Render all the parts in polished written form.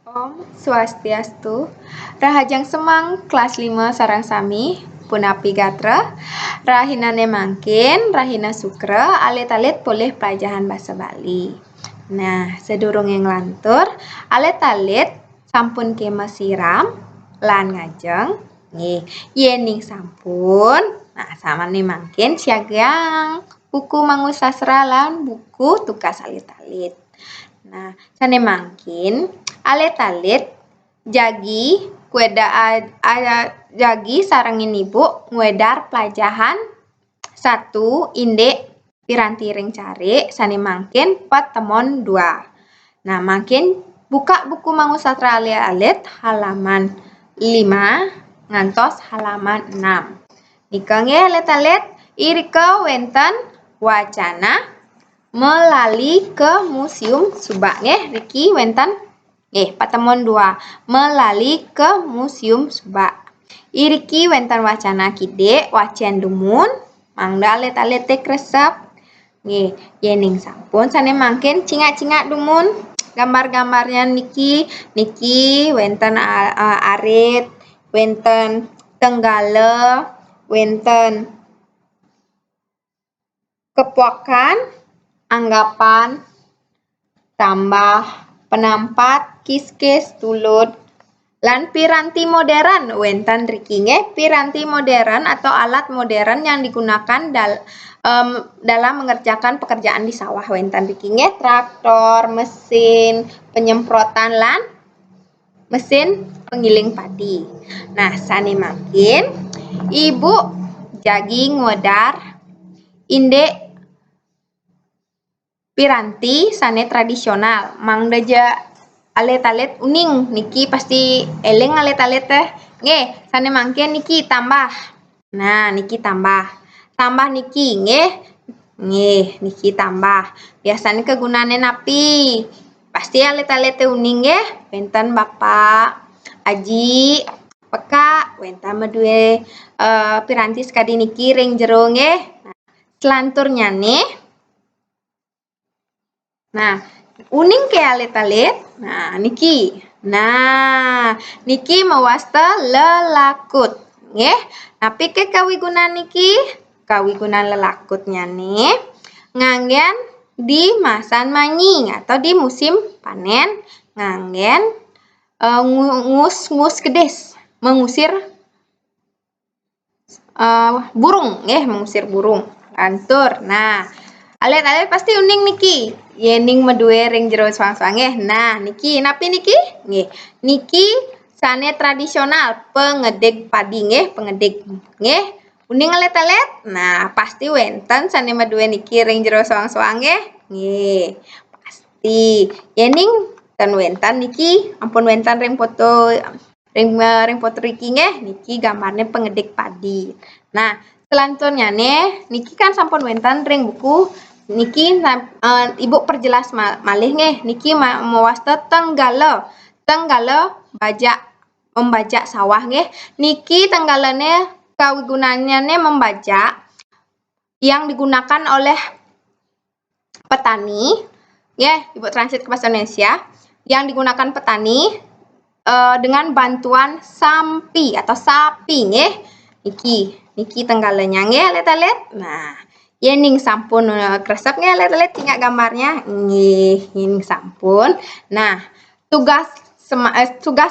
Om Swastiastu, Rahajang Semang kelas 5 sarang sami, Punapi Gatra, Rahinane mangkin, Rahina Sukra, alit-alit boleh pelajaran bahasa Bali. Nah, sedurung yang lantur, alit-alit sampun kema siram, lan ngajeng, yening sampun, nah sama nih mangkin siagang buku mangu sastra lan buku tugas alit-alit. Nah, sane mangkin alit-alit jagi jagi sarengin ibu ngwedar pelajaran satu indek piranti ring cari sane mangkin patemon 2. Nah, mangkin buka buku mangu sastra alit-alit halaman 5 ngantos halaman 6. Nika nggih alit-alit irika wenten wacana melali ke Museum Subak nggih Riki wenten patemon 2 melali ke Museum Subak. Iriki wenten wacana kide wacian dumun mangda alit-alit kresep nggih yening sampun sane mangkin cingak-cingak dumun gambar-gambarnya niki wenten arit wenten tenggale wenten kepuakan anggapan, tambah, penampat, kis-kis, tulut, lan piranti modern. Wenten riki nggih piranti modern atau alat modern yang digunakan dalam mengerjakan pekerjaan di sawah. Wenten riki nggih traktor, mesin penyemprotan lan mesin penggiling padi. Nah, sane mangkin ibu jagi ngwedar indek piranti sane tradisional mangdaja alit-alit uning niki pasti eling alit-alit teh nggih sane mangkin niki tambah. Nah, niki tambah niki nggih niki tambah biasanya kegunaane napi pasti alit-alit uning nggih wenten bapak aji peka wenten medue piranti sekadi niki ring jero nggih. Nah, selanturnya nih nah, uning ke alit-alit. Nah, niki. Nah, niki mawasta lelakut. Nggih. Tapi ke kawigunan niki, kawigunan lelakutnya nih nganggen di masan manying atau di musim panen nganggen ngus kedes, mengusir burung nggih, mengusir burung. Lantur. Nah, alit-alit pasti uning niki. Yening medue ring jero swang-swang nggih. Nah, niki napi niki? Nggih. Niki sane tradisional pengedeg padi nggih, pengedeg nggih. Uning alit-alit? Nah, pasti wenten sane medue niki ring jero swang-swang nggih. Nggih. Pasti. Yening ten wenten niki ampun wenten ring foto riki nggih. Niki gambarnya pengedeg padi. Nah, selanjutnya nih niki kan sampun wenten ring buku niki ibu perjelas malih nggih niki mawasta tenggale membajak sawah nggih niki tenggalane kawigunannya membajak yang digunakan oleh petani nggih ibu translate ke bahasa Indonesia yang digunakan petani dengan bantuan sampi atau sapi nggih niki tenggalenya nggih alit-alit. Nah, yening sampun kresep nggih alit-alit tinggal gambarnya nggih yening sampun. Nah, tugas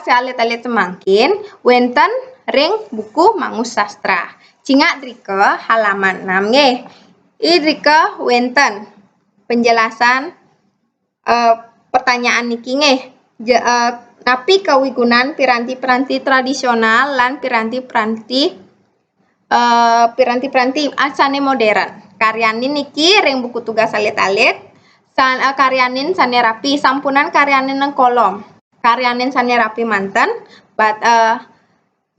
alit-alit semangkin wenten ring buku mangu sastra. Cingak drike halaman 6 nggih. Drike wenten penjelasan pertanyaan niki nggih. Napi kawigunan piranti-piranti tradisional lan piranti-piranti asane modern. Karyanin niki ring buku tugas alit-alit karyanin sane rapi sampunan karyanin nang kolom. Karyanin sane rapi manten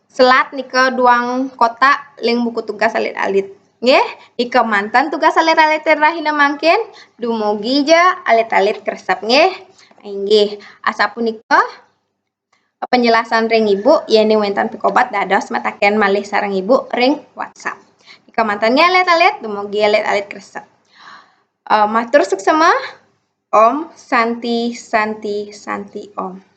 selat nika duang kotak ling buku tugas alit-alit. Nggih, ika manten tugas alit-alit rahina mangkin dumugi ja alit-alit kresep nggih. Nggih, asapunika penjelasan ring ibu yening wenten pikobat dados mataken malih sareng ibu ring WhatsApp. Ika manten alit-alit dumugi alit-alit kresep. Matur suksema. Om Santi Santi Santi Om.